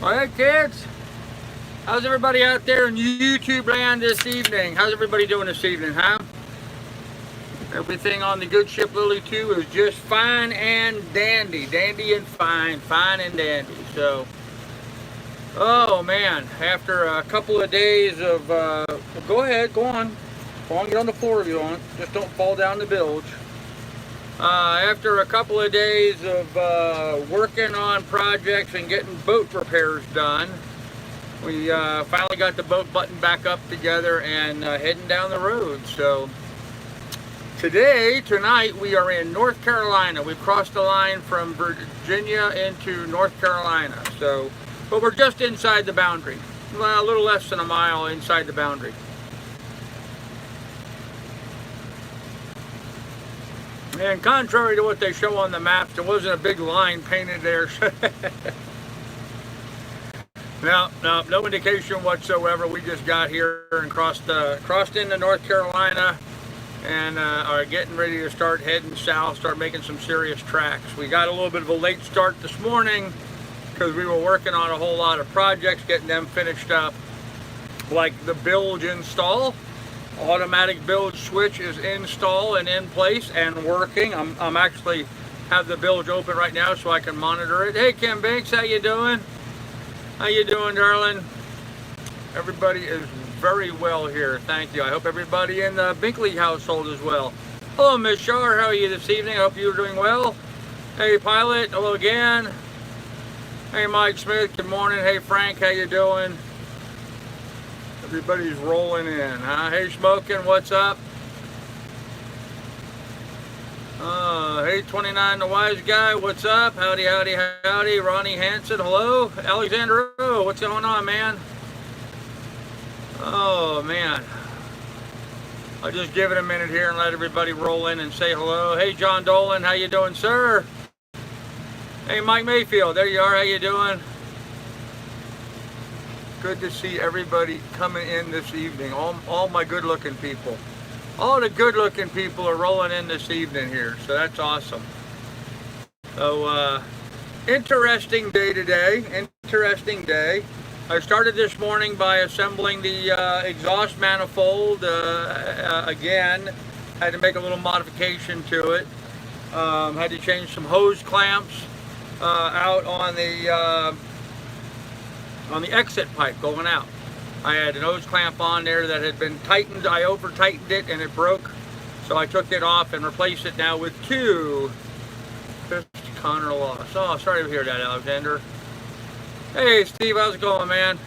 Alright kids, how's everybody out there in YouTube land this evening? How's everybody doing this evening, huh? Everything on the good ship Lily 2 is just fine and dandy. Dandy and fine, fine and dandy. So, oh man, after a couple of days of, go ahead, go on, get on the floor if you want, just don't fall down the bilge. After a couple of days of working on projects and getting boat repairs done, we finally got the boat buttoned back up together and heading down the road. So tonight, we are in North Carolina. We've crossed the line from Virginia into North Carolina. So, but we're just inside the boundary, well, a little less than a mile inside the boundary. And contrary to what they show on the maps, there wasn't a big line painted there. No indication whatsoever. We just got here and crossed into North Carolina and are getting ready to start heading south, start making some serious tracks. We got a little bit of a late start this morning because we were working on a whole lot of projects, getting them finished up, like the bilge install. Automatic bilge switch is installed and in place and working. I'm actually have the bilge open right now so I can monitor it. Hey Kim Banks, how you doing? How you doing, darling? Everybody is very well here, thank you. I hope everybody in the Binkley household is well. Hello Miss Shar, how are you this evening? I hope you're doing well. Hey Pilot, hello again. Hey Mike Smith, good morning. Hey Frank, how you doing? Everybody's rolling in, huh? Hey Smoking, what's up? Hey 29 the Wise Guy, what's up? Howdy, howdy, howdy. Ronnie Hanson, hello. Alexander O, what's going on, man? Oh man, I'll just give it a minute here and let everybody roll in and say hello. Hey John Dolan, how you doing, sir? Hey Mike Mayfield, there you are, how you doing? Good to see everybody coming in this evening. All my good looking people. All the good looking people are rolling in this evening here, so that's awesome. So interesting day today, interesting day. I started this morning by assembling the exhaust manifold again. Had to make a little modification to it. Had to change some hose clamps out on the exit pipe going out. I had an hose clamp on there that had been tightened. I over tightened it and it broke. So I took it off and replaced it now with two Connor loss. Oh, sorry to hear that, Alexander. Hey Steve, how's it going, man?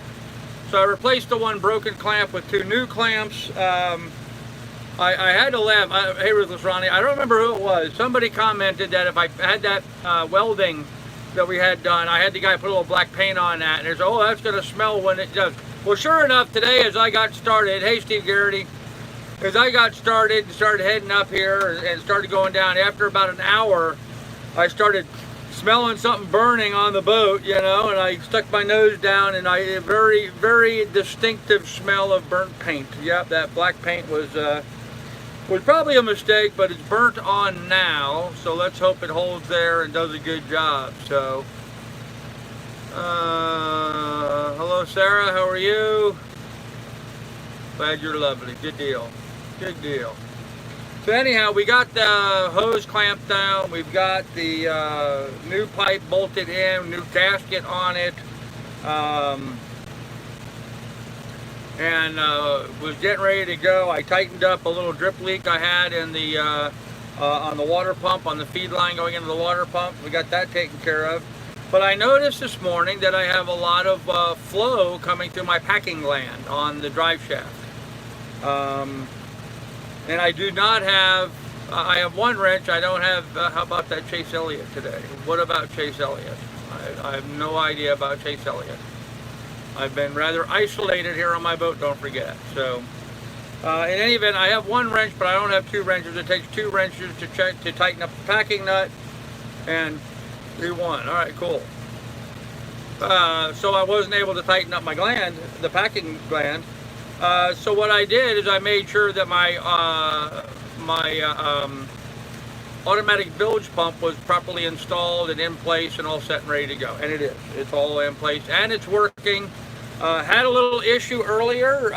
So I replaced the one broken clamp with two new clamps. I had to laugh. Hey Ruthless Ronnie, I don't remember who it was. Somebody commented that if I had that welding that we had done, I had the guy put a little black paint on that, and they said, oh, that's going to smell when it does. Well, sure enough, today as I got started, hey Steve Garrity, as I got started heading up here and started going down, after about an hour, I started smelling something burning on the boat, you know, and I stuck my nose down, and a very, very distinctive smell of burnt paint. Yep, that black paint was probably a mistake, but it's burnt on now, so let's hope it holds there and does a good job. So, hello Sarah, how are you? Glad you're lovely. Good deal. Good deal. So anyhow, we got the hose clamped down. We've got the new pipe bolted in, new gasket on it. And was getting ready to go. I tightened up a little drip leak I had in the on the water pump, on the feed line going into the water pump. We got that taken care of. But I noticed this morning that I have a lot of flow coming through my packing gland on the drive shaft. And I do not have, I have one wrench. I don't have, how about that Chase Elliott today? What about Chase Elliott? I have no idea about Chase Elliott. I've been rather isolated here on my boat, don't forget. So, in any event, I have one wrench, but I don't have two wrenches. It takes two wrenches to tighten up the packing nut, and do one. All right, cool. So I wasn't able to tighten up my gland, the packing gland. So what I did is I made sure that my automatic bilge pump was properly installed and in place and all set and ready to go. And it is. It's all in place and it's working. Had a little issue earlier.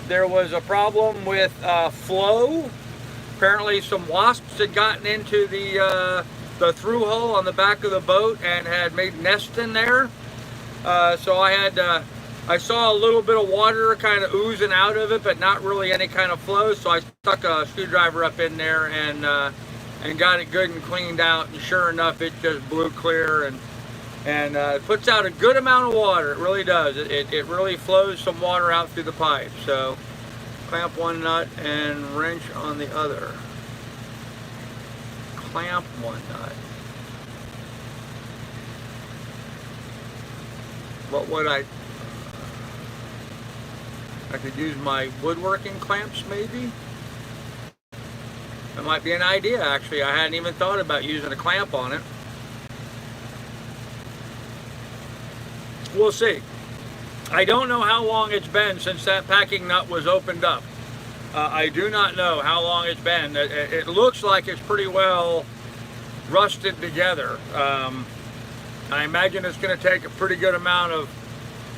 There was a problem with flow. Apparently some wasps had gotten into the through hull on the back of the boat and had made nests in there. So I saw a little bit of water kind of oozing out of it, but not really any kind of flow. So I stuck a screwdriver up in there and got it good and cleaned out. And sure enough, it just blew clear and it puts out a good amount of water. It really does. It really flows some water out through the pipe. So clamp one nut and wrench on the other. Clamp one nut. What would I could use my woodworking clamps maybe? That might be an idea actually. I hadn't even thought about using a clamp on it. We'll see. I don't know how long it's been since that packing nut was opened up. I do not know how long it's been. It looks like it's pretty well rusted together. I imagine it's going to take a pretty good amount of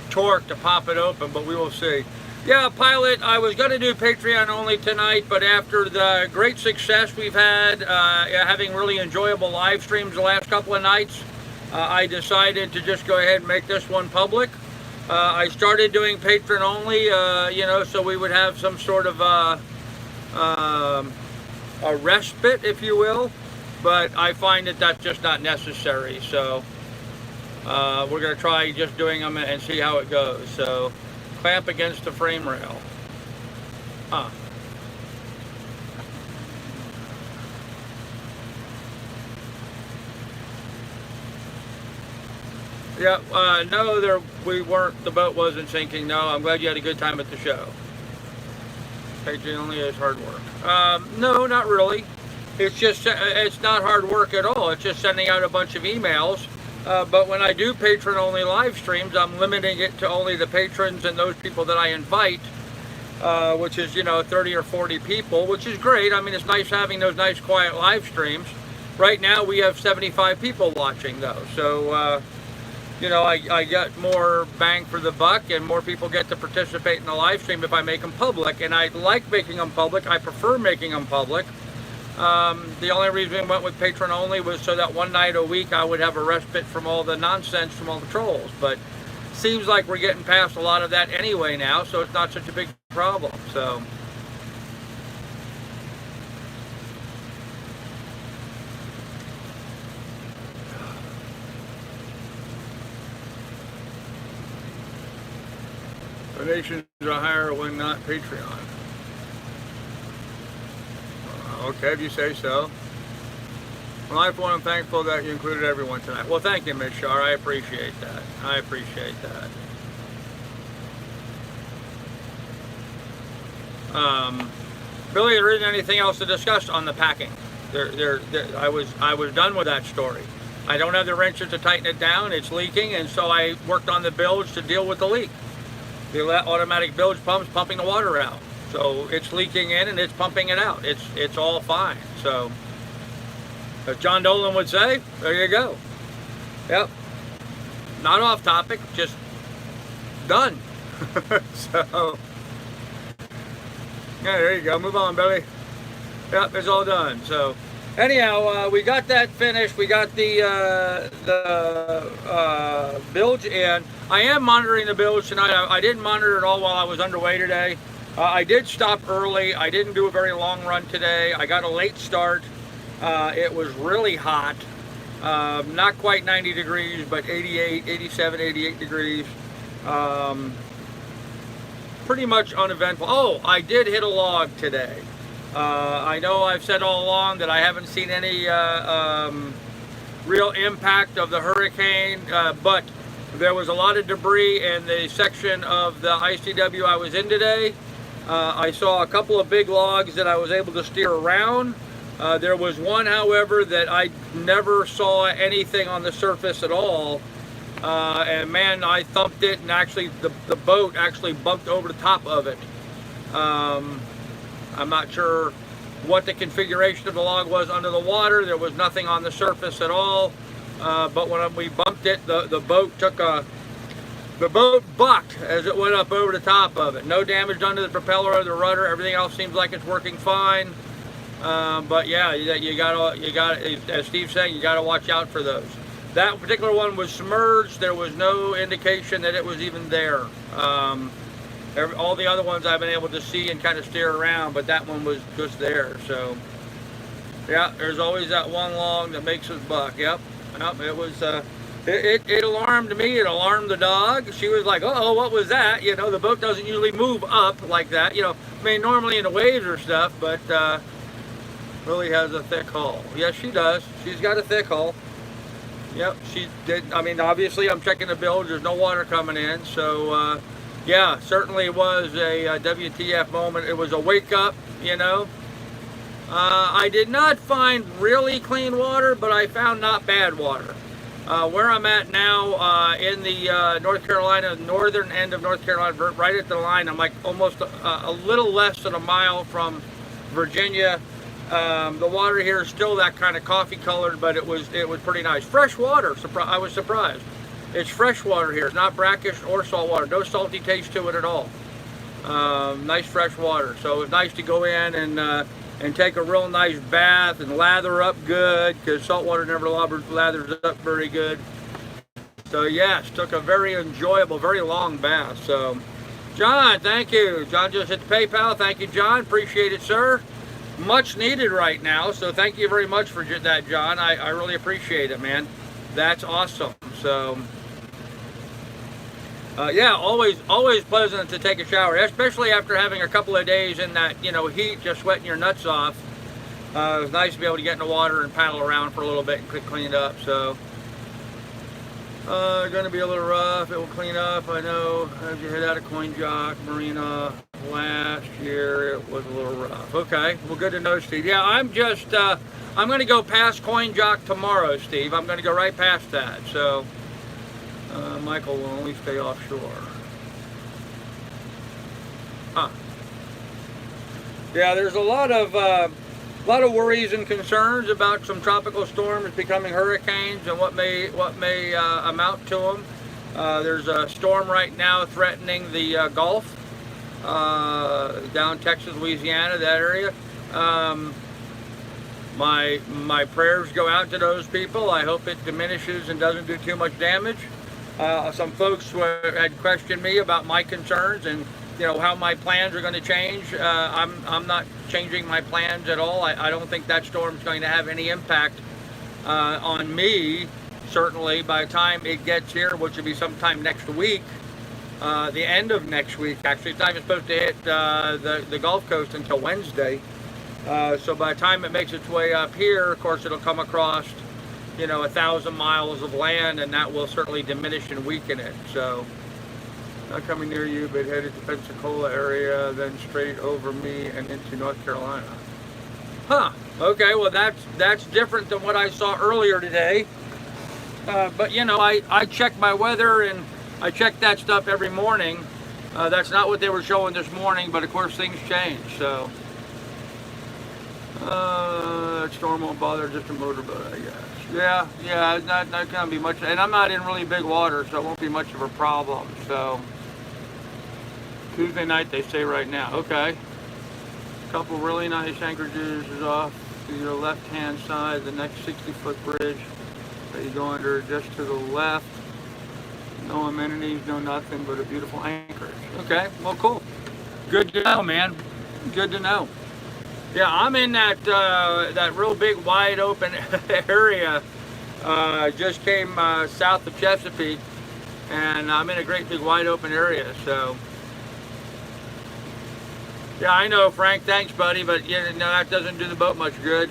torque to pop it open, but we will see. Yeah, Pilot, I was going to do Patreon only tonight, but after the great success we've had, having really enjoyable live streams the last couple of nights, I decided to just go ahead and make this one public. I started doing patron only, you know, so we would have some sort of a respite, if you will, but I find that that's just not necessary, so we're going to try just doing them and see how it goes. So clamp against the frame rail. Yeah, no, we weren't, the boat wasn't sinking. No, I'm glad you had a good time at the show. Patreon only is hard work. No, not really. It's just, it's not hard work at all. It's just sending out a bunch of emails. But when I do patron only live streams, I'm limiting it to only the patrons and those people that I invite, which is, you know, 30 or 40 people, which is great. I mean, it's nice having those nice quiet live streams. Right now we have 75 people watching though. So, you know, I get more bang for the buck and more people get to participate in the live stream if I make them public. And I like making them public. I prefer making them public. The only reason we went with patron only was so that one night a week I would have a respite from all the nonsense from all the trolls. But seems like we're getting past a lot of that anyway now, so it's not such a big problem. So. Donations are higher when not Patreon. Okay, if you say so. Well, I for one am thankful that you included everyone tonight. Well, thank you, Ms. Shar. I appreciate that. I appreciate that. Billy, there isn't anything else to discuss on the packing. I was done with that story. I don't have the wrenches to tighten it down. It's leaking, and so I worked on the bilge to deal with the leak. The automatic bilge pump's pumping the water out. So it's leaking in and it's pumping it out. It's all fine. So as John Dolan would say, there you go. Yep. Not off topic, just done. So yeah, there you go. Move on, Billy. Yep, it's all done. So anyhow, we got that finished. We got the bilge in. I am monitoring the bilge tonight. I didn't monitor it all while I was underway today. I did stop early. I didn't do a very long run today. I got a late start. It was really hot. Not quite 90 degrees, but 88, 87, 88 degrees. Pretty much uneventful. Oh, I did hit a log today. I know I've said all along that I haven't seen any real impact of the hurricane, but there was a lot of debris in the section of the ICW I was in today. I saw a couple of big logs that I was able to steer around. There was one, however, that I never saw anything on the surface at all. And man, I thumped it, and actually the boat actually bumped over the top of it. I'm not sure what the configuration of the log was under the water. There was nothing on the surface at all. But when we bumped it, the boat bucked as it went up over the top of it. No damage done to the propeller or the rudder. Everything else seems like it's working fine. But yeah, you got, as Steve's saying, you got to watch out for those. That particular one was submerged. There was no indication that it was even there. All the other ones I've been able to see and kind of steer around, but that one was just there. So yeah, there's always that one log that makes us buck. Yep, it was. It alarmed me. It alarmed the dog. She was like, "Oh, what was that?" You know, the boat doesn't usually move up like that. You know, I mean, normally in the waves or stuff, but really has a thick hull. Yes, she does. She's got a thick hull. Yep, she did. I mean, obviously, I'm checking the bilge. There's no water coming in, so yeah, certainly was a WTF moment. It was a wake up. You know. I did not find really clean water, but I found not bad water. Where I'm at now in the North Carolina, northern end of North Carolina, right at the line, I'm like almost a little less than a mile from Virginia. The water here is still that kind of coffee colored, but it was pretty nice. Fresh water, I was surprised. It's fresh water here. It's not brackish or salt water. No salty taste to it at all. Nice fresh water. So it was nice to go in and take a real nice bath and lather up good, because salt water never lathers up very good. So yes, took a very enjoyable, very long bath. So John, thank you. John just hit the PayPal. Thank you, John. Appreciate it, sir. Much needed right now. So thank you very much for that, John. I really appreciate it, man. That's awesome. So yeah, always pleasant to take a shower, especially after having a couple of days in that, you know, heat, just sweating your nuts off. It was nice to be able to get in the water and paddle around for a little bit and clean it up. So going to be a little rough. It will clean up, I know. As you head out of Coin Jock Marina last year, it was a little rough. Okay, well, good to know, Steve. Yeah, I'm just I'm going to go past Coin Jock tomorrow, Steve. I'm going to go right past that. So Michael will only stay offshore. Huh. Yeah, there's a lot of worries and concerns about some tropical storms becoming hurricanes and what may amount to them. There's a storm right now threatening the Gulf, down Texas, Louisiana, that area. My prayers go out to those people. I hope it diminishes and doesn't do too much damage. Some folks had questioned me about my concerns and, you know, how my plans are going to change. I'm not changing my plans at all. I don't think that storm's going to have any impact on me. Certainly, by the time it gets here, which will be sometime next week, the end of next week. Actually, it's not even supposed to hit the Gulf Coast until Wednesday. So by the time it makes its way up here, of course, it'll come across, you know, 1,000 miles of land, and that will certainly diminish and weaken it. So not coming near you, but headed to Pensacola area, then straight over me and into North Carolina. Huh. Okay, well that's different than what I saw earlier today. But you know, I check my weather and I check that stuff every morning. That's not what they were showing this morning, but of course things change. So that storm won't bother just a motorboat, I guess. Yeah, it's not gonna be much, and I'm not in really big water, so it won't be much of a problem. So Tuesday night, they say right now. Okay, a couple really nice anchorages is off to your left-hand side, the next 60-foot bridge that you go under just to the left. No amenities, no nothing, but a beautiful anchorage. Okay, well, cool. Good to know, man. Good to know. Yeah, I'm in that real big, wide open area. Just came south of Chesapeake, and I'm in a great big, wide open area. So, yeah, I know, Frank. Thanks, buddy, but you know, that doesn't do the boat much good.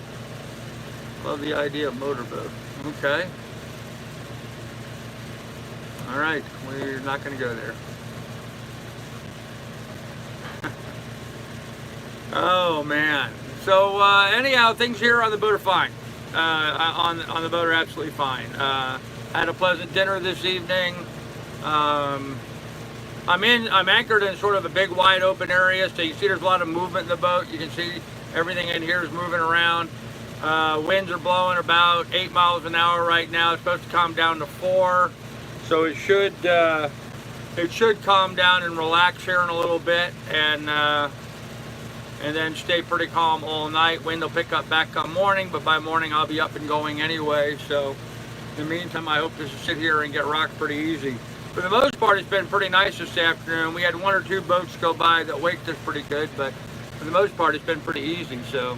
Love the idea of motorboat. Okay. All right, we're not going to go there. Oh man. So anyhow, things here on the boat are fine. On the boat are absolutely fine. Had a pleasant dinner this evening. I'm anchored in sort of a big wide open area, so you see there's a lot of movement in the boat. You can see Everything in here is moving around. Winds are blowing about 8 miles an hour right now. It's supposed to calm down to 4, so it should calm down and relax here in a little bit, and then stay pretty calm all night. Wind will pick up back come morning, but by morning I'll be up and going anyway. So in the meantime, I hope to sit here and get rocked pretty easy. For the most part, it's been pretty nice this afternoon. We had 1 or 2 boats go by that waked us pretty good, but for the most part, it's been pretty easy. So,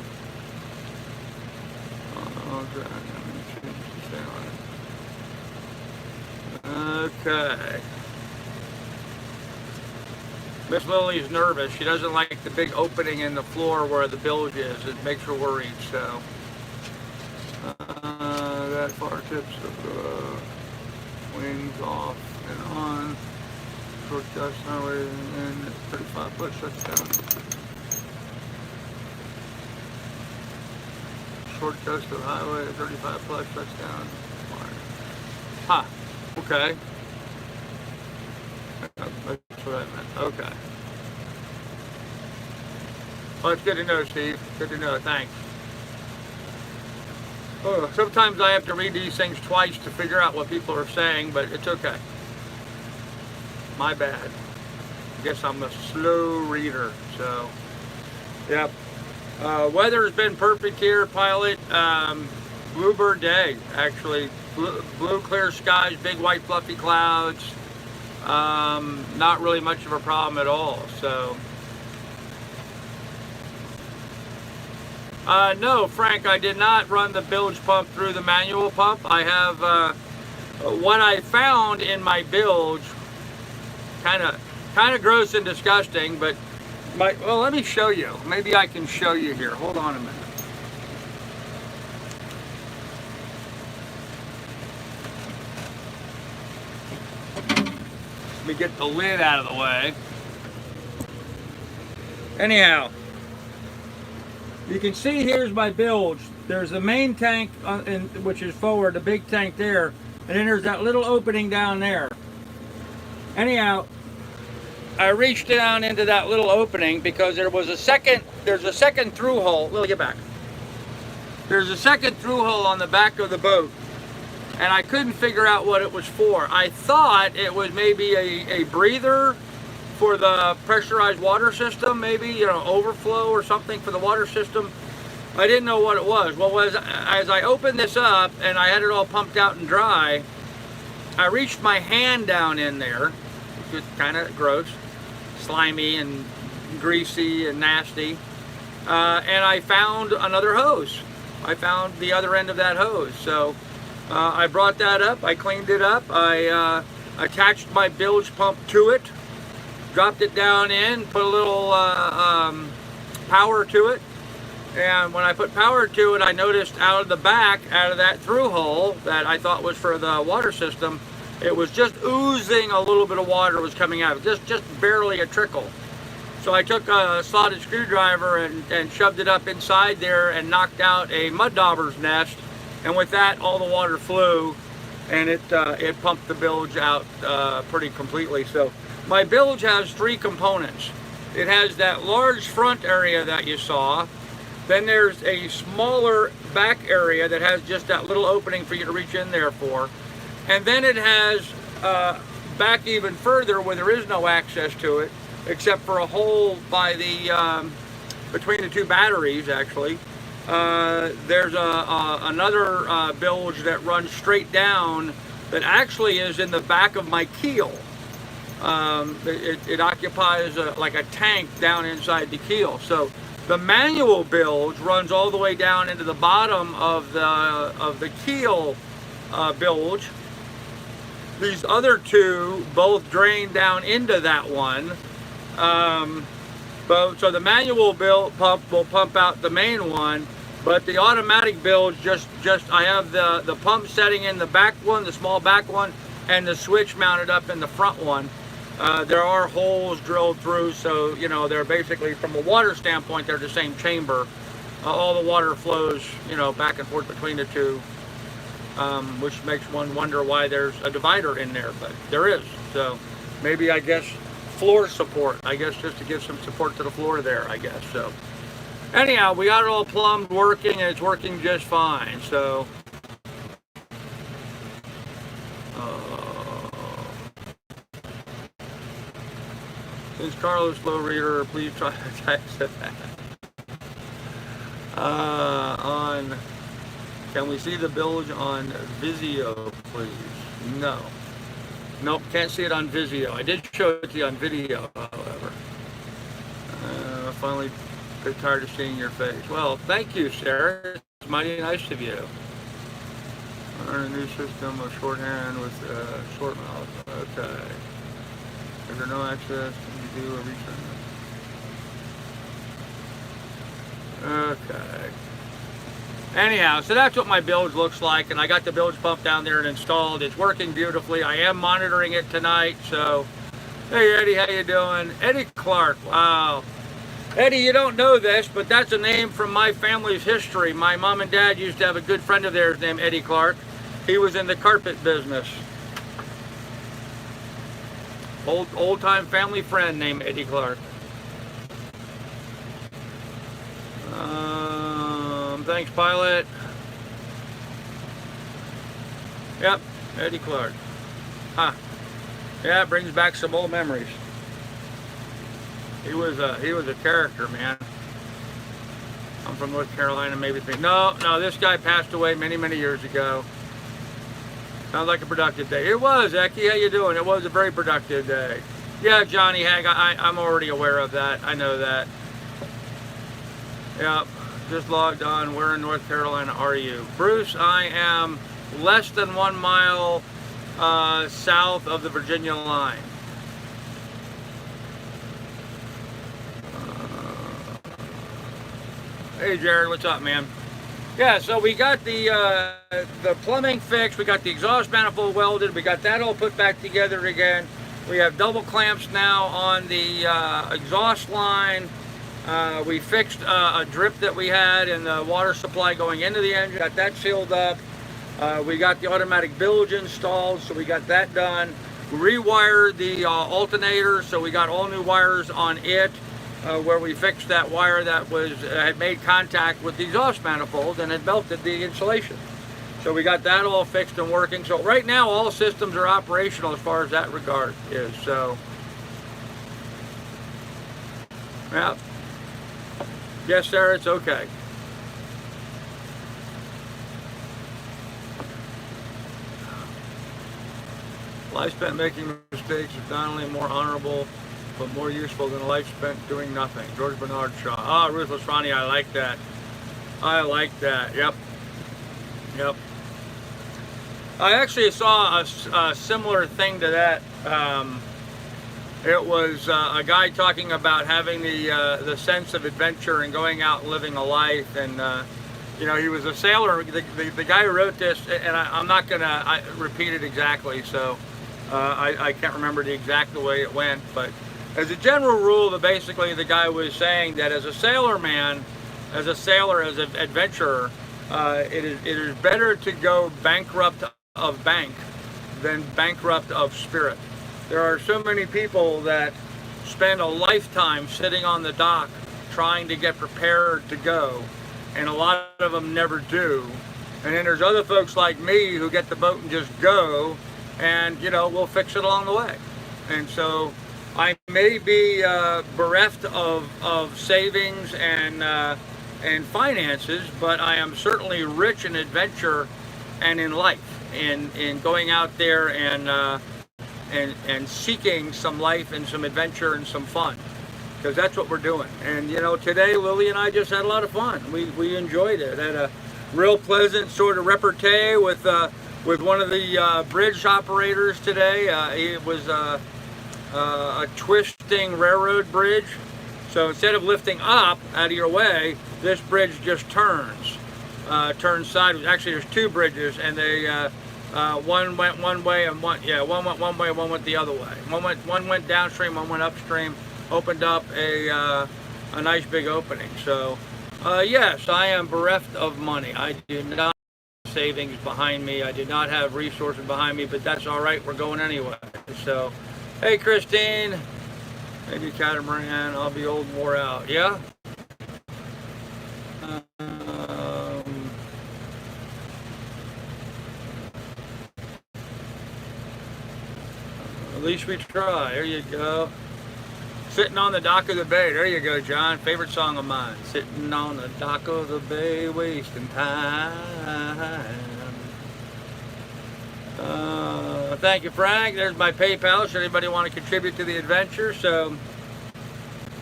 okay. Miss Lily's nervous. She doesn't like the big opening in the floor where the bilge is. It makes her worried. So, that far tips of wings off and on. Short gust highway and 35 foot shuts down. Short gust of highway 35 plus shuts down. Huh. Okay. That's what I meant. Okay. Well, it's good to know, Steve. Good to know. Thanks. Oh, sometimes I have to read these things twice to figure out what people are saying, but it's okay. My bad. I guess I'm a slow reader. So, yep. Weather has been perfect here, pilot. Bluebird day, actually. Blue clear skies, big white fluffy clouds. Not really much of a problem at all. So, no, Frank, I did not run the bilge pump through the manual pump. I have what I found in my bilge, kind of gross and disgusting, but well, let me show you. Maybe I can show you here. Hold on a minute. Let me get the lid out of the way. Anyhow, you can see here's my bilge. There's the main tank, which is forward, the big tank there, and then there's that little opening down there. Anyhow, I reached down into that little opening because there's a second through hole. Lily, get back. There's a second through hole on the back of the boat, and I couldn't figure out what it was for. I thought it was maybe a breather for the pressurized water system, maybe, you know, overflow or something for the water system. I didn't know what it was. Well, as I opened this up and I had it all pumped out and dry, I reached my hand down in there, which was kind of gross, slimy and greasy and nasty, and I found another hose. I found the other end of that hose. So I brought that up, I cleaned it up, I attached my bilge pump to it, dropped it down in, put a little power to it, and when I put power to it, I noticed out of the back, out of that through hole that I thought was for the water system, it was just oozing a little bit of water was coming out, just barely a trickle. So I took a slotted screwdriver and shoved it up inside there and knocked out a mud dauber's nest, and with that all the water flew, and it pumped the bilge out pretty completely. So my bilge has 3 components. It has that large front area that you saw. Then there's a smaller back area that has just that little opening for you to reach in there for. And then it has back even further where there is no access to it, except for a hole by the between the 2 batteries, actually. There's another bilge that runs straight down that actually is in the back of my keel. It occupies like a tank down inside the keel. So the manual bilge runs all the way down into the bottom of the keel bilge. These other 2 both drain down into that one. So the manual pump will pump out the main one, but the automatic bilge I have the pump setting in the back one, the small back one, and the switch mounted up in the front one. There are holes drilled through, so you know they're basically, from a water standpoint, they're the same chamber. All the water flows, you know, back and forth between the 2, which makes one wonder why there's a divider in there, but there is. So maybe, I guess, floor support. I guess just to give some support to the floor there, I guess. So anyhow, we got it all plumbed, working, and it's working just fine. So, since Carlos Low Reader, please try to type that. Can we see the bilge on Vizio, please? No. Nope, can't see it on Vizio. I did show it to you on video, however. Finally got tired of seeing your face. Well, thank you, Sarah. It's mighty nice of you. Learn a new system of shorthand with short mouth. Okay. Is there no access? Can you do a return? Okay. Anyhow, so that's what my bilge looks like, and I got the bilge pump down there and installed. It's working beautifully. I am monitoring it tonight, so hey Eddie, how you doing? Eddie Clark, wow. Eddie, you don't know this, but that's a name from my family's history. My mom and dad used to have a good friend of theirs named Eddie Clark. He was in the carpet business. Old-time family friend named Eddie Clark. Thanks, pilot. Yep, Eddie Clark. Huh. Yeah, it brings back some old memories. He was a character, man. I'm from North Carolina, maybe think. No, this guy passed away many, many years ago. Sounds like a productive day. It was, Eki, how you doing? It was a very productive day. Yeah, Johnny Hag, I'm already aware of that. I know that. Yep, just logged on. Where in North Carolina are you? Bruce, I am less than 1 mile south of the Virginia line. Hey Jared, what's up, man? Yeah, so we got the plumbing fixed, we got the exhaust manifold welded, we got that all put back together again. We have double clamps now on the exhaust line. We fixed a drip that we had in the water supply going into the engine, got that sealed up. We got the automatic bilge installed, so we got that done. We rewired the alternator, so we got all new wires on it. Where we fixed that wire that had made contact with the exhaust manifold and had melted the insulation. So we got that all fixed and working. So right now all systems are operational as far as that regard is. So yeah. Yes, sir, it's okay. Life spent making mistakes is not only more honorable but more useful than a life spent doing nothing. George Bernard Shaw. Ah, Ruthless Ronnie, I like that. I like that. Yep. Yep. I actually saw a similar thing to that. It was a guy talking about having the sense of adventure and going out and living a life. And you know, he was a sailor. The guy who wrote this, and I'm not gonna repeat it exactly, so I can't remember the exact way it went, but as a general rule, basically the guy was saying that as a sailor man, as an adventurer, it is better to go bankrupt of bank than bankrupt of spirit. There are so many people that spend a lifetime sitting on the dock trying to get prepared to go, and a lot of them never do. And then there's other folks like me who get the boat and just go, and you know, we'll fix it along the way. And so I may be bereft of savings and finances, but I am certainly rich in adventure and in life, in going out there and seeking some life and some adventure and some fun, because that's what we're doing. And you know, today Lily and I just had a lot of fun. We enjoyed it. Had a real pleasant sort of repartee with one of the bridge operators today. It was a twisting railroad bridge. So instead of lifting up out of your way, this bridge just turns sideways. Actually, there's two bridges, and they one went one way and one went one way, one went the other way. One went downstream, one went upstream. Opened up a nice big opening. So yes, I am bereft of money. I do not have savings behind me. I do not have resources behind me, but that's all right. We're going anyway. So. Hey Christine, maybe catamaran, I'll be old and wore out. Yeah? least we try. There you go. Sitting on the dock of the bay. There you go, John. Favorite song of mine. Sitting on the dock of the bay, wasting time. Thank you, Frank. There's my PayPal. Should anybody want to contribute to the adventure? So,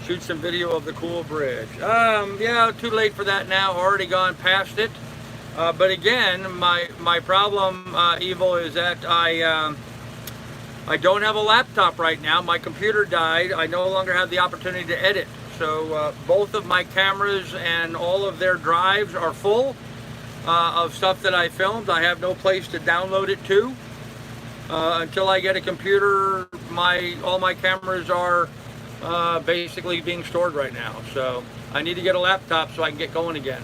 shoot some video of the cool bridge. Yeah, too late for that now. Already gone past it. But again, my problem, Evil, is that I don't have a laptop right now. My computer died. I no longer have the opportunity to edit. So both of my cameras and all of their drives are full of stuff that I filmed. I have no place to download it to. Until I get a computer, all my cameras are basically being stored right now. So I need to get a laptop so I can get going again.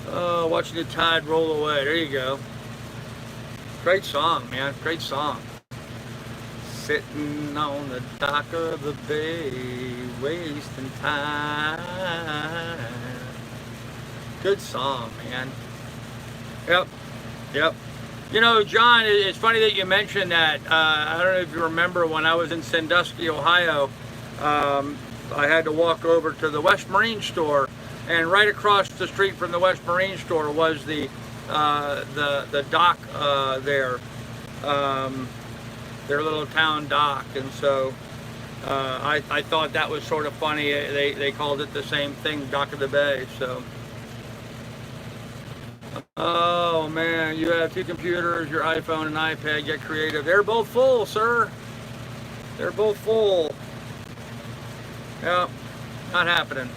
Watching the tide roll away. There you go. Great song, man. Great song. Sitting on the dock of the bay, wasting time. Good song, man. Yep. Yep. You know, John, it's funny that you mentioned that. I don't know if you remember when I was in Sandusky, Ohio, I had to walk over to the West Marine store, and right across the street from the West Marine store was the dock there, their little town dock, and so I thought that was sort of funny. They called it the same thing, Dock of the Bay. So. Oh man, you have two computers, your iPhone and iPad. Get creative. They're both full, sir. They're both full. Yep, not happening.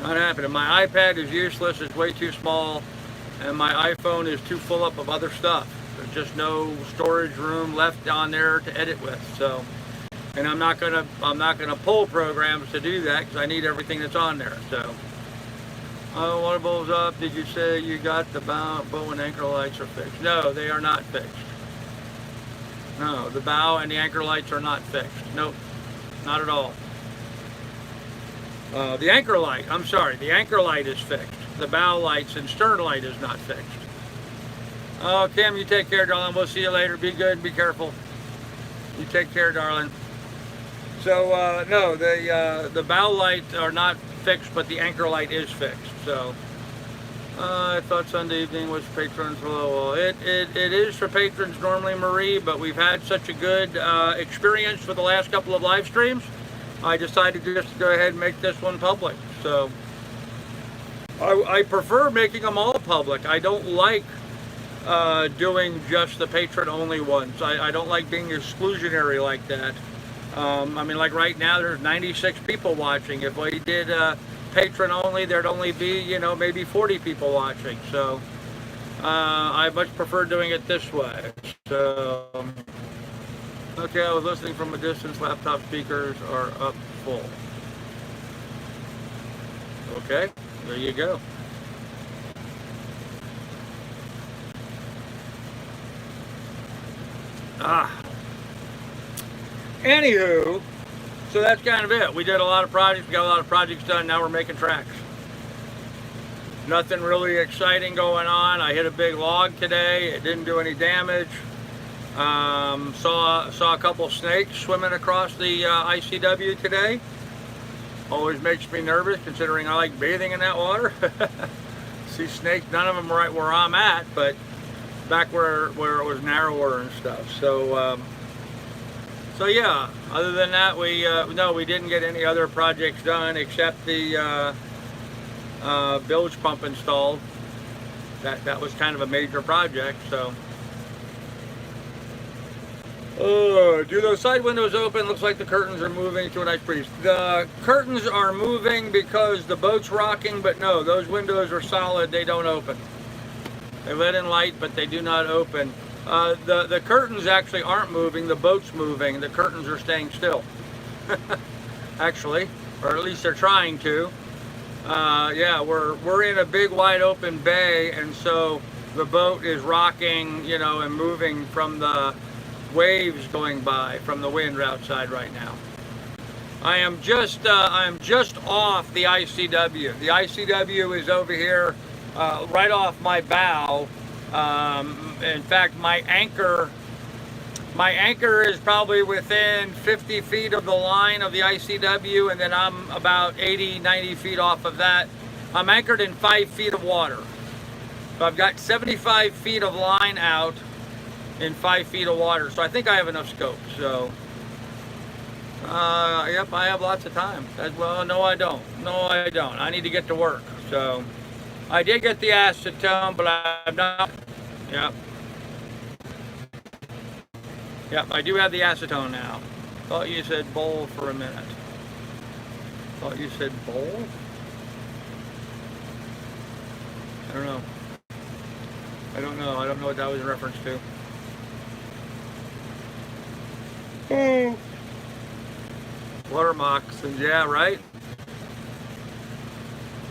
Not happening. My iPad is useless. It's way too small, and my iPhone is too full up of other stuff. There's just no storage room left on there to edit with. So, and I'm not gonna pull programs to do that because I need everything that's on there. So, water bowl's up. Did you say you got the bow and anchor lights are fixed? No, they are not fixed. No, the bow and the anchor lights are not fixed. Nope, not at all. The anchor light, I'm sorry, the anchor light is fixed. The bow lights and stern light is not fixed. Oh, Kim, you take care, darling. We'll see you later. Be good, be careful. You take care, darling. So, no, the bow lights are not fixed, but the anchor light is fixed. So, I thought Sunday evening was patrons. Well, it is for patrons normally, Marie, but we've had such a good experience for the last couple of live streams. I decided just to go ahead and make this one public. So, I prefer making them all public. I don't like doing just the patron-only ones. I don't like being exclusionary like that. I mean, like right now, there's 96 people watching. If we did patron-only, there'd only be, you know, maybe 40 people watching. So, I much prefer doing it this way. So, okay, I was listening from a distance. Laptop speakers are up full. Okay, there you go. Anywho, so that's kind of it. We did a lot of projects, got a lot of projects done. Now we're making tracks. Nothing really exciting going on. I hit a big log today. It didn't do any damage. Saw a couple snakes swimming across the ICW today. Always makes me nervous considering I like bathing in that water. See snakes, none of them right where I'm at, but back where it was narrower and stuff. So so yeah, other than that, we didn't get any other projects done except the bilge pump installed. That was kind of a major project. So do those side windows open? Looks like the curtains are moving to a nice breeze. The curtains are moving because the boat's rocking, but no, those windows are solid. They don't open. They let in light, but they do not open. The curtains actually aren't moving. The boat's moving. The curtains are staying still. Actually, or at least they're trying to. Yeah, we're in a big wide open bay, and so the boat is rocking, you know, and moving from the waves going by from the wind outside right now. I am just off the ICW. The ICW is over here right off my bow. In fact, my anchor is probably within 50 feet of the line of the ICW, and then I'm about 80, 90 feet off of that. I'm anchored in 5 feet of water. So I've got 75 feet of line out in 5 feet of water. So I think I have enough scope. So, yep, I have lots of time. Well, no, I don't. No, I don't. I need to get to work. So I did get the acetone, but I'm not. Yep. Yep, I do have the acetone now. Thought you said bowl for a minute. Thought you said bowl? I don't know. I don't know. I don't know what that was in reference to. Water moccasins, yeah, right?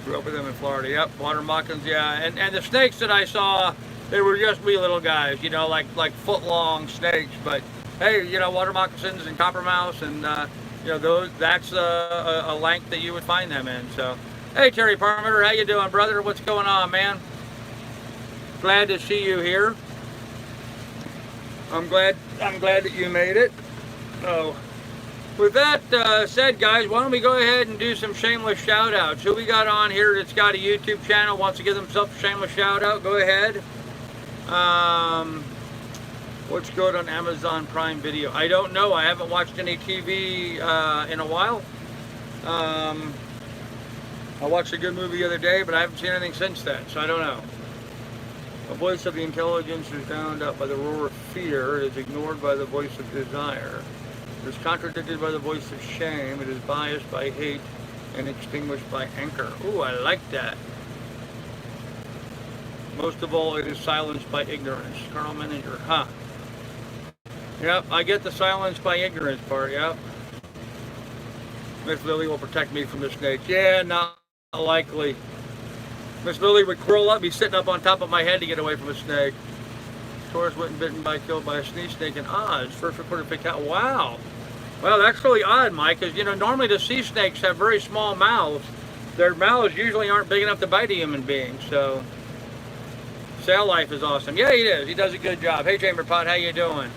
Grew up with them in Florida. Yep, water moccasins, yeah. And the snakes that I saw, they were just wee little guys, you know, like foot-long snakes. But hey, you know, water moccasins and coppermouse, and you know, that's a length that you would find them in. So, hey, Terry Parmenter, how you doing, brother? What's going on, man? Glad to see you here. I'm glad that you made it. So, with that said, guys, why don't we go ahead and do some shameless shout outs? Who we got on here that's got a YouTube channel, wants to give themselves a shameless shout out? Go ahead. What's good on Amazon Prime Video? I don't know. I haven't watched any TV in a while. I watched a good movie the other day, but I haven't seen anything since then, so I don't know. The voice of the intelligence is drowned out by the roar of fear. It is ignored by the voice of desire. It is contradicted by the voice of shame. It is biased by hate and extinguished by anger. Ooh, I like that. Most of all, it is silenced by ignorance. Carl Menninger, huh? Yep, I get the silenced by ignorance part, yep. Miss Lily will protect me from the snakes. Yeah, not likely. Miss Lily would curl up, be sitting up on top of my head to get away from a snake. Taurus wasn't killed by a sneeze snake in Oz. First recorded fatality. Wow. Well, that's really odd, Mike, because, you know, normally the sea snakes have very small mouths. Their mouths usually aren't big enough to bite a human being, so. Sail life is awesome. Yeah, he is. He does a good job. Hey, Chamber Pot, how you doing?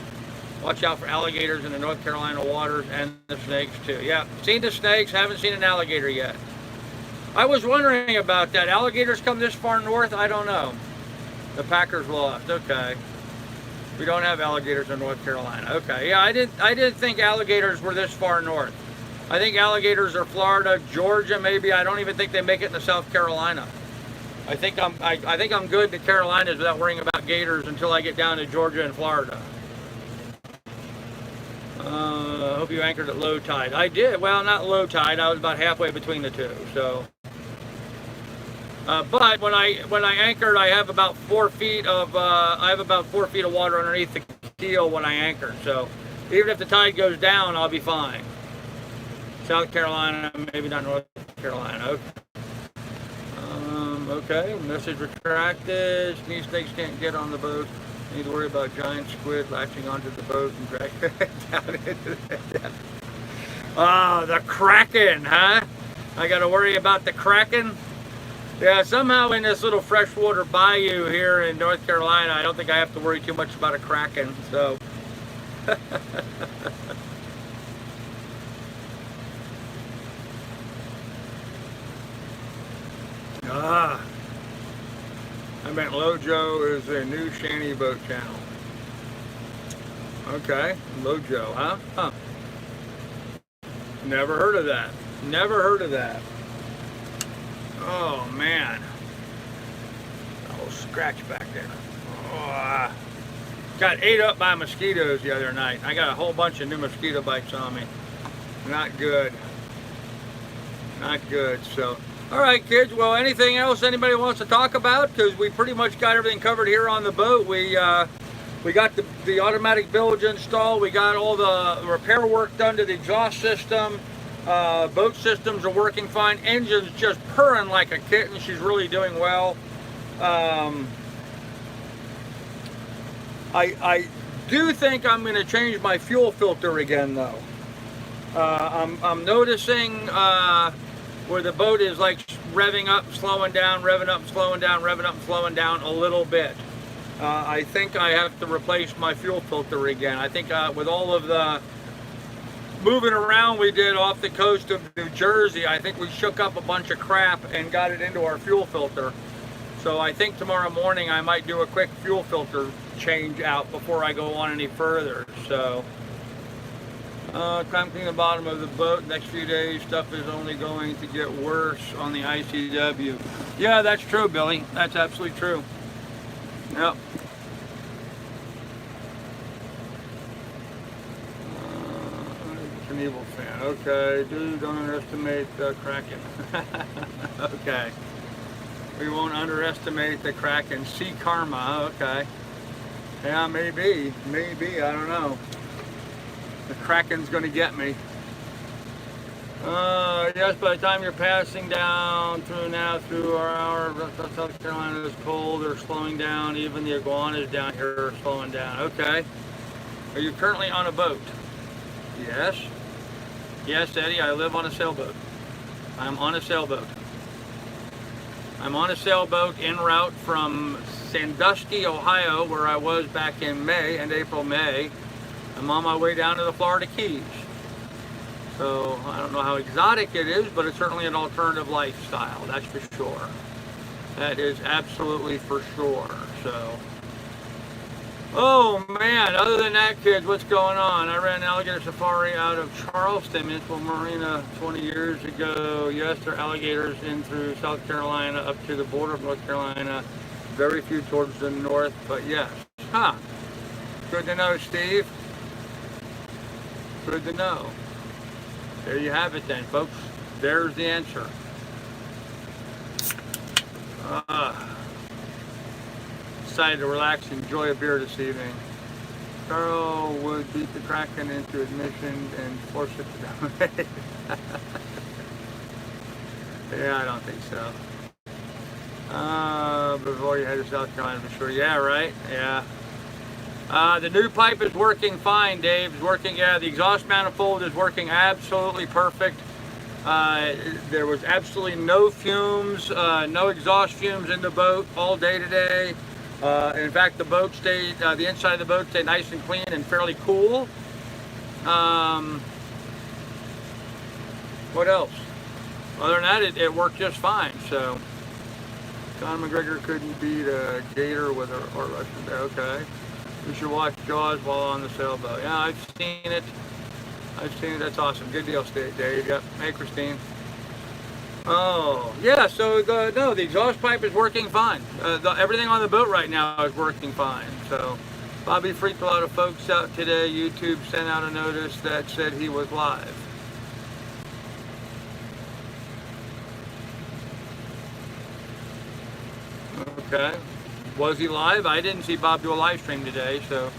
Watch out for alligators in the North Carolina waters and the snakes, too. Yeah, seen the snakes, haven't seen an alligator yet. I was wondering about that. Alligators come this far north? I don't know. The Packers lost. Okay. We don't have alligators in North Carolina. Okay. Yeah, I didn't think alligators were this far north. I think alligators are Florida, Georgia, maybe. I don't even think they make it into South Carolina. I think I'm good to Carolinas without worrying about gators until I get down to Georgia and Florida. I hope you anchored at low tide. I did. Well, not low tide. I was about halfway between the two. So. But when I anchored, I have about 4 feet of water underneath the keel when I anchored. So even if the tide goes down, I'll be fine. South Carolina, maybe not North Carolina. Okay. Message retracted. Sneeze snakes can't get on the boat. You need to worry about giant squid latching onto the boat and dragging it down into the depth. Oh, the Kraken, huh? I got to worry about the Kraken. Yeah, somehow in this little freshwater bayou here in North Carolina, I don't think I have to worry too much about a Kraken, so. I meant Lojo is a new shanty boat channel. Okay, Lojo, huh? Huh. Never heard of that. Never heard of that. Oh man, a little scratch back there. Oh, got ate up by mosquitoes the other night. I got a whole bunch of new mosquito bites on me. Not good. Not good. So, all right, kids. Well, anything else anybody wants to talk about? Because we pretty much got everything covered here on the boat. We got the automatic bilge installed. We got all the repair work done to the exhaust system. Boat systems are working fine. Engine's just purring like a kitten. She's really doing well. I do think I'm going to change my fuel filter again, though. I'm noticing where the boat is like revving up, slowing down, revving up, slowing down, revving up, slowing down a little bit. I think I have to replace my fuel filter again. I think with all of the moving around we did off the coast of New Jersey, I think we shook up a bunch of crap and got it into our fuel filter. So I think tomorrow morning I might do a quick fuel filter change out before I go on any further. So cleaning the bottom of the boat. Next few days stuff is only going to get worse on the ICW. Yeah, that's true, Billy. That's absolutely true. Yep. An evil fan. Okay, dude, don't underestimate the Kraken. Okay. We won't underestimate the Kraken. Sea karma. Okay. Yeah, maybe. Maybe. I don't know. The Kraken's going to get me. Yes, by the time you're passing down through our South Carolina is cold, they're slowing down. Even the iguanas down here are slowing down. Okay. Are you currently on a boat? Yes. Yes, Eddie, I live on a sailboat. I'm on a sailboat. I'm on a sailboat en route from Sandusky, Ohio, where I was back in May and April, May. I'm on my way down to the Florida Keys. So I don't know how exotic it is, but it's certainly an alternative lifestyle, that's for sure. That is absolutely for sure. So, oh man, other than that, kids, what's going on? I ran an alligator safari out of Charleston Municipal Marina 20 years ago. Yes, there are alligators in through South Carolina up to the border of North Carolina. Very few towards the north, but yes. Huh. Good to know, Steve. Good to know. There you have it then, folks. There's the answer. Decided to relax and enjoy a beer this evening. Carl would beat the Kraken into admission and force it to donate. Yeah, I don't think so. Before you head to South Carolina for sure. Yeah, right? Yeah. The new pipe is working fine, Dave. It's working, yeah, the exhaust manifold is working absolutely perfect. There was absolutely no fumes, no exhaust fumes in the boat all day today. In fact, the boat stayed, the inside of the boat stayed nice and clean and fairly cool. What else? Other than that, it worked just fine. So, Conor McGregor couldn't beat a gator with a Russian bear. Okay. We should watch Jaws while on the sailboat. Yeah, I've seen it. That's awesome. Good deal, Dave. Yep. Hey, Christine. Oh, yeah. So the exhaust pipe is working fine. Everything on the boat right now is working fine. So, Bobby freaked a lot of folks out today. YouTube sent out a notice that said he was live. Okay. Was he live? I didn't see Bob do a live stream today, so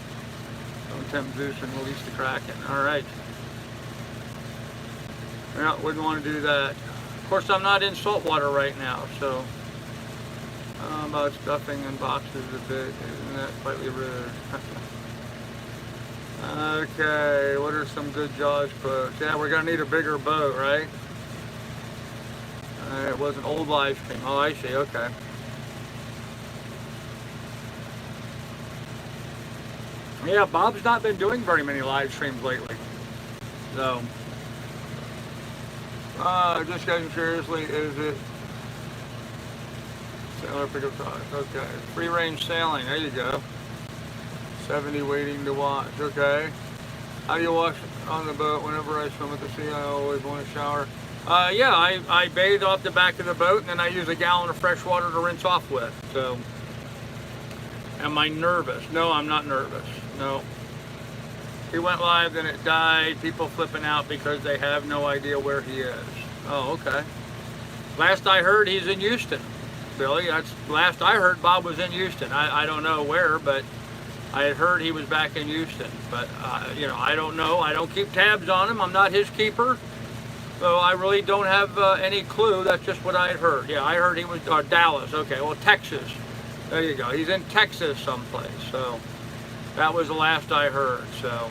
don't tempt Zeus and release the Kraken. All right. Yeah, wouldn't want to do that. Of course, I'm not in salt water right now, so about stuffing in boxes a bit. Isn't that slightly rude? Okay, what are some good Jaws quotes? Yeah, we're going to need a bigger boat, right? It was an old live stream. Oh, I see. Okay. Yeah, Bob's not been doing very many live streams lately. So, just getting seriously, is it sailor pickup truck? Okay, free range sailing, there you go. 70 waiting to watch, okay. How do you wash on the boat? Whenever I swim at the sea, I always want to shower. Yeah, I bathe off the back of the boat, and then I use a gallon of fresh water to rinse off with, so. Am I nervous? No, I'm not nervous. No. He went live, then it died. People flipping out because they have no idea where he is. Oh, okay. Last I heard, he's in Houston, Billy. That's last I heard. Bob was in Houston. I don't know where, but I had heard he was back in Houston. But you know, I don't know. I don't keep tabs on him. I'm not his keeper, so I really don't have any clue. That's just what I had heard. Yeah, I heard he was Dallas. Okay, well, Texas. There you go. He's in Texas someplace. So that was the last I heard. So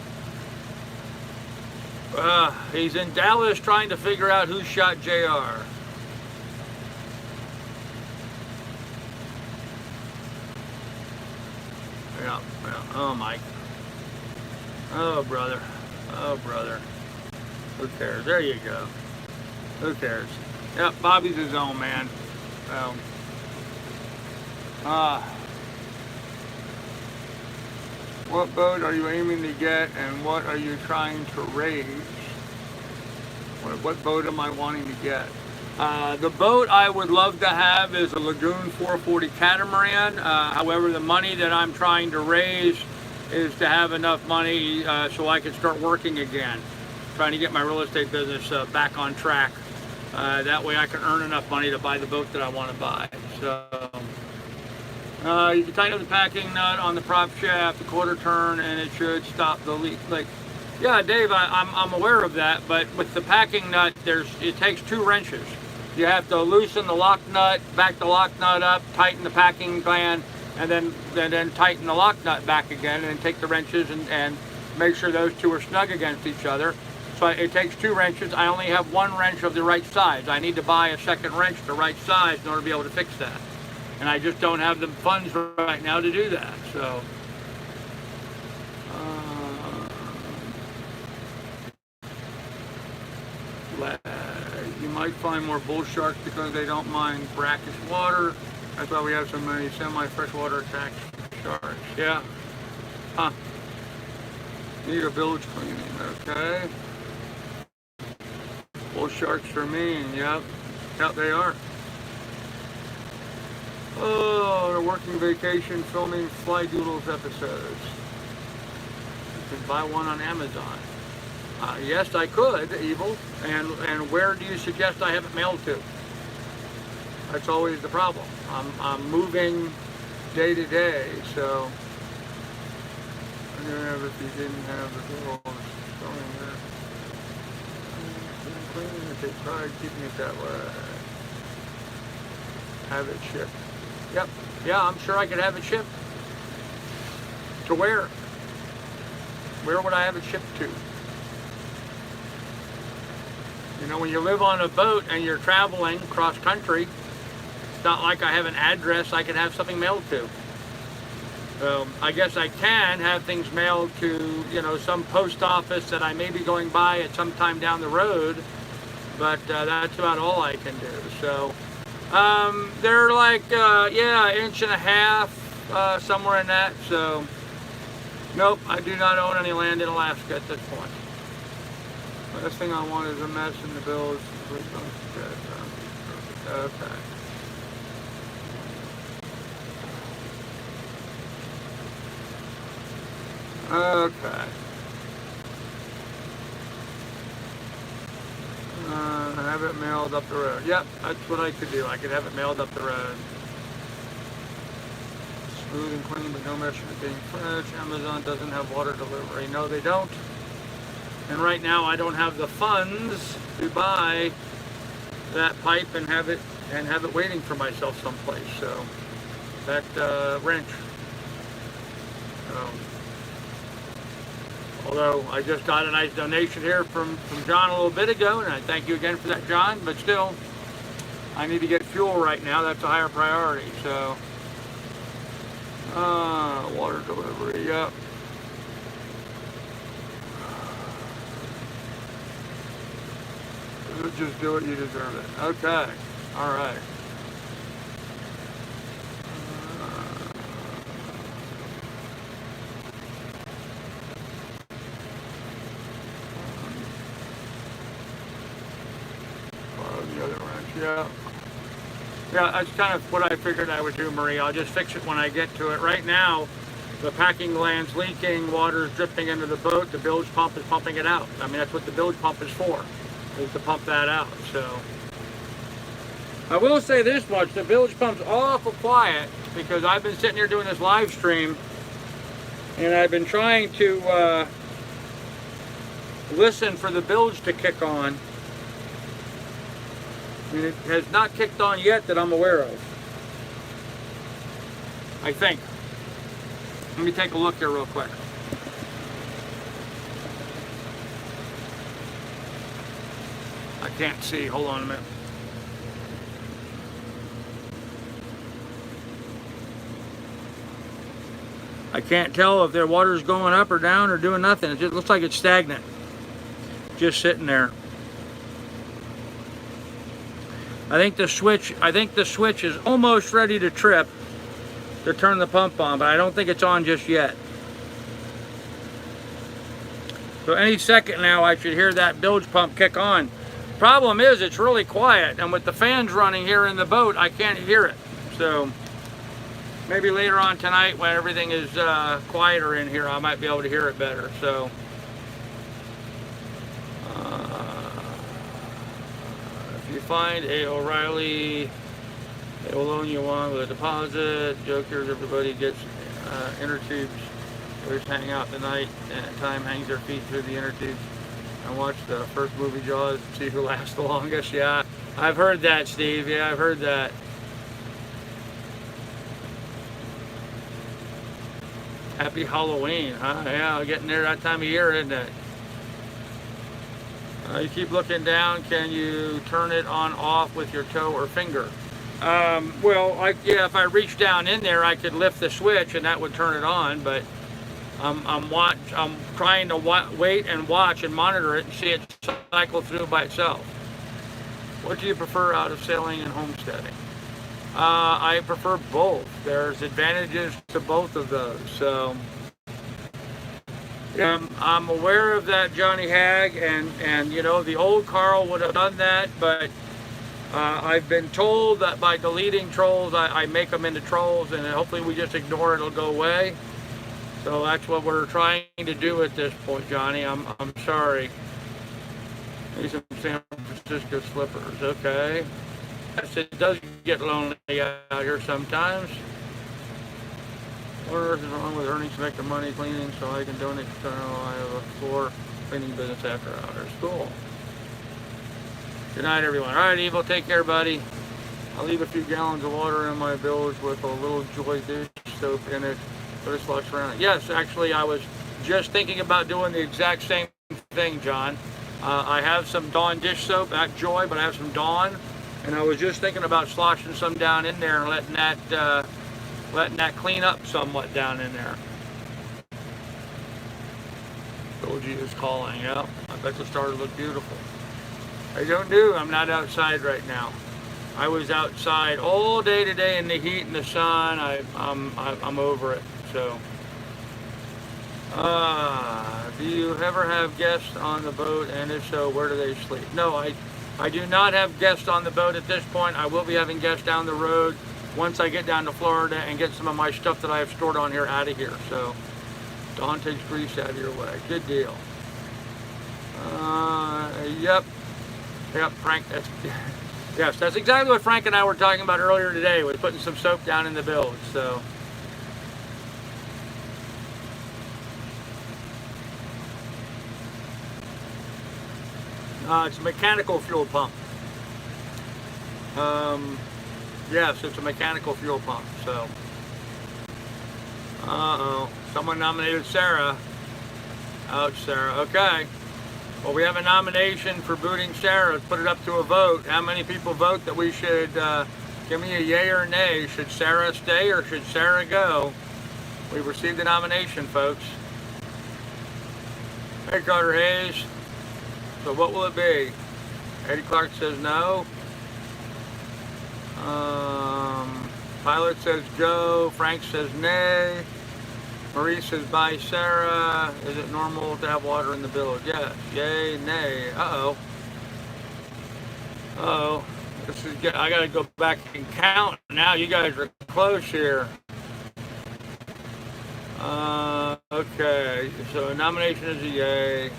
he's in Dallas trying to figure out who shot JR. Oh my. Oh brother. Oh brother. Who cares? There you go. Who cares? Yep, Bobby's his own man. What boat are you aiming to get, and what are you trying to raise? What boat am I wanting to get? The boat I would love to have is a Lagoon 440 catamaran. However, the money that I'm trying to raise is to have enough money so I can start working again. Trying to get my real estate business back on track. That way I can earn enough money to buy the boat that I want to buy. So you can tighten up the packing nut on the prop shaft, the quarter turn, and it should stop the leak. Like, yeah, Dave, I'm aware of that, but with the packing nut, it takes 2 wrenches. You have to loosen the lock nut, back the lock nut up, tighten the packing gland, and then tighten the lock nut back again, and then take the wrenches and make sure those 2 are snug against each other. So it takes 2 wrenches. I only have 1 wrench of the right size. I need to buy a second wrench the right size in order to be able to fix that. And I just don't have the funds right now to do that. So, you might find more bull sharks because they don't mind brackish water. That's why we have so many semi-freshwater attack sharks. Yeah. Huh. Need a bilge cleaning. Okay. Bull sharks are mean. Yep. Yep, they are. Oh, a working vacation filming Fly Doodles episodes. You can buy one on Amazon. Yes, I could, Evil. And where do you suggest I have it mailed to? That's always the problem. I'm moving day to day, so if you didn't have the bills going there, they tried keeping it that way. Have it shipped. Yep. Yeah, I'm sure I could have it shipped. To where? Where would I have it shipped to? You know, when you live on a boat and you're traveling cross country, it's not like I have an address I can have something mailed to. I guess I can have things mailed to, you know, some post office that I may be going by at some time down the road, but that's about all I can do. So they're like, yeah, 1.5 inches, somewhere in that. So nope, I do not own any land in Alaska at this point. Last thing I want is a mess in the bills. Okay. Okay. Have it mailed up the road. Yep, that's what I could do. I could have it mailed up the road. Smooth and clean, but no mess with being fresh. Amazon doesn't have water delivery. No, they don't. And right now, I don't have the funds to buy that pipe and have it waiting for myself someplace. So that wrench. Although I just got a nice donation here from John a little bit ago, and I thank you again for that, John. But still, I need to get fuel right now. That's a higher priority. So water delivery. Yep. Just do it, you deserve it. Okay. All right. The other wrench, yeah. Yeah, that's kind of what I figured I would do, Marie. I'll just fix it when I get to it. Right now, the packing gland's leaking, water's dripping into the boat, the bilge pump is pumping it out. I mean, that's what the bilge pump is for. Is to pump that out. So I will say this much, the bilge pump's awful quiet because I've been sitting here doing this live stream and I've been trying to listen for the bilge to kick on, and it has not kicked on yet that I'm aware of. I think. Let me take a look here real quick. I can't see. Hold on a minute. I can't tell if their water's going up or down or doing nothing. It just looks like it's stagnant, just sitting there. I think the switch is almost ready to trip to turn the pump on, but I don't think it's on just yet. So any second now I should hear that bilge pump kick on. Problem is it's really quiet, and with the fans running here in the boat, I can't hear it. So maybe later on tonight when everything is quieter in here, I might be able to hear it better. So if you find a O'Reilly, they will loan you one with a deposit. Jokers, everybody gets inner tubes. They just hang out tonight and at time hangs their feet through the inner tubes and watch the first movie Jaws and see who lasts the longest. Yeah, I've heard that, Steve. Yeah, I've heard that. Happy Halloween, huh? Yeah, getting there that time of year, isn't it? You keep looking down. Can you turn it on off with your toe or finger? Well, yeah, if I reach down in there, I could lift the switch and that would turn it on. But I'm trying to wait and watch and monitor it and see it cycle through by itself. What do you prefer out of sailing and homesteading? I prefer both. There's advantages to both of those. So I'm aware of that, Johnny Hag, and you know, the old Carl would have done that, but I've been told that by deleting trolls, I make them into trolls, and hopefully we just ignore it, it'll go away. So that's what we're trying to do at this point, Johnny. I'm sorry. Maybe some San Francisco slippers, okay. Yes, it does get lonely out here sometimes. What on earth is wrong with earning some extra money cleaning so I can donate to I have a floor cleaning business after hours? Cool. Good night, everyone. All right, Evil, take care, buddy. I'll leave a few gallons of water in my bilge with a little Joy dish soap in it. Put a slush around it. Yes, actually, I was just thinking about doing the exact same thing, John. I have some Dawn dish soap, not Joy, but I have some Dawn. And I was just thinking about sloshing some down in there and letting that clean up somewhat down in there. Doji is calling. Yeah, I bet the stars look beautiful. I don't do. I'm not outside right now. I was outside all day today in the heat and the sun. I'm over it. So, do you ever have guests on the boat? And if so, where do they sleep? No, I do not have guests on the boat at this point. I will be having guests down the road once I get down to Florida and get some of my stuff that I have stored on here out of here. So, Dawn takes grease out of your way. Good deal. Yep, Frank, yes, that's exactly what Frank and I were talking about earlier today, was putting some soap down in the bilge, so. It's a mechanical fuel pump. Yes, it's a mechanical fuel pump, so. Uh-oh, someone nominated Sarah. Ouch, Sarah, okay. Well, we have a nomination for booting Sarah. Let's put it up to a vote. How many people vote that we should, give me a yay or nay. Should Sarah stay or should Sarah go? We've received the nomination, folks. Hey, Carter Hayes. So what will it be? Eddie Clark says no. Pilot says go. Frank says nay. Marie says bye, Sarah. Is it normal to have water in the bilge? Yes. Yay, nay. Uh-oh. Uh-oh. I gotta go back and count. Now you guys are close here. Okay. So nomination is a yay.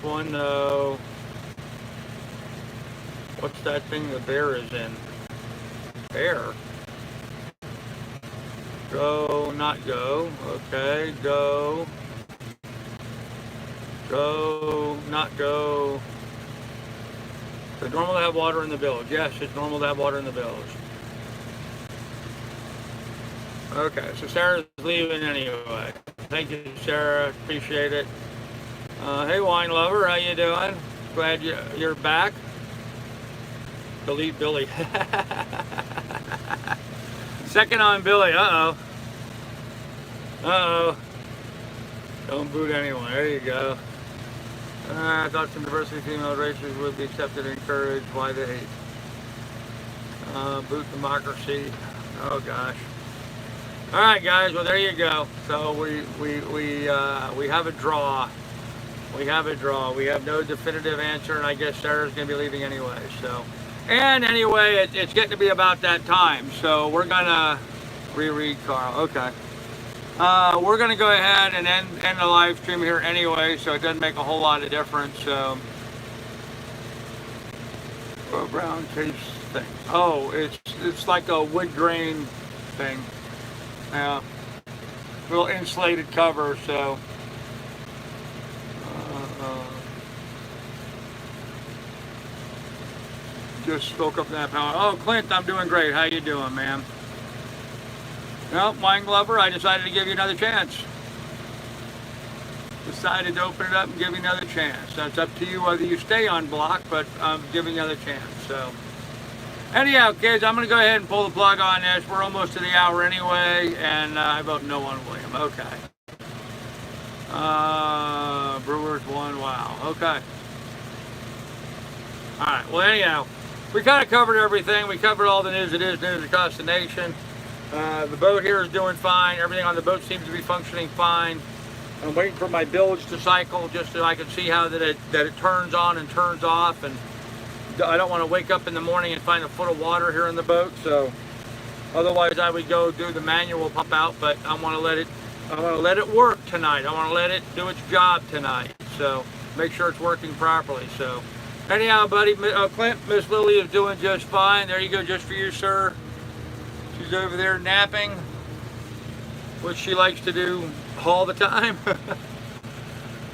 One no. What's that thing the bear is in? Bear? Go, not go. Okay, go. Go, not go. Is it normal to have water in the bilge? Yes, it's normal to have water in the bilge. Okay, so Sarah's leaving anyway. Thank you, Sarah. Appreciate it. Hey, wine lover, how you doing? Glad you're back. Delete Billy. Second on Billy. Uh-oh. Uh-oh. Don't boot anyone. There you go. I thought some diversity female racers would be accepted and encouraged. Why they hate? Boot democracy. Oh gosh. All right, guys. Well, there you go. So we have a draw. We have a draw. We have no definitive answer, and I guess Sarah's going to be leaving anyway. So, and anyway, it's getting to be about that time. So we're gonna reread Carl. Okay. We're going to go ahead and end the live stream here anyway, so it doesn't make a whole lot of difference. So, brown case thing. Oh, it's like a wood grain thing. Yeah, little insulated cover. So, just spoke up that power. Oh, Clint, I'm doing great. How you doing, man? Well, Wine Glover, I decided to give you another chance. Decided to open it up and give you another chance. Now, it's up to you whether you stay on block, but I'm giving you another chance. So, anyhow, kids, I'm going to go ahead and pull the plug on this. We're almost to the hour anyway, and I vote no on William. Okay. Brewers won. Wow. Okay. All right. Well, anyhow, we kind of covered everything. We covered all the news. It is news across the nation. The boat here is doing fine. Everything on the boat seems to be functioning fine. I'm waiting for my bilge to cycle just so I can see how that it turns on and turns off. And I don't want to wake up in the morning and find a foot of water here in the boat. So otherwise, I would go do the manual pump out. But I want to let it work tonight. I want to let it do its job tonight. So make sure it's working properly. So anyhow, buddy, Clint, Miss Lily is doing just fine. There you go, just for you, sir. She's over there napping, which she likes to do all the time.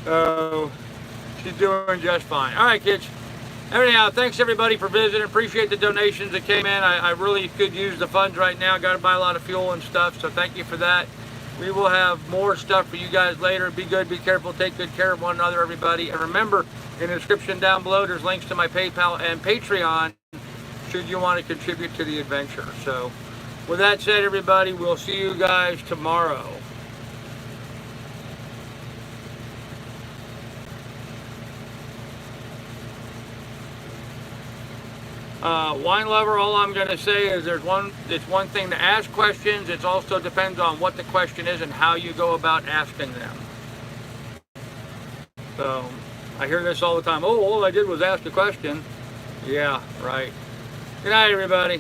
So she's doing just fine. All right, kids. Anyhow, thanks everybody for visiting. Appreciate the donations that came in. I really could use the funds right now. Got to buy a lot of fuel and stuff, so thank you for that. We will have more stuff for you guys later. Be good, be careful, take good care of one another, everybody. And remember, in the description down below, there's links to my PayPal and Patreon should you want to contribute to the adventure. So with that said, everybody, we'll see you guys tomorrow. Wine lover, all I'm going to say is it's one thing to ask questions. It also depends on what the question is and how you go about asking them. So I hear this all the time. Oh, all I did was ask a question. Yeah, right. Good night, everybody.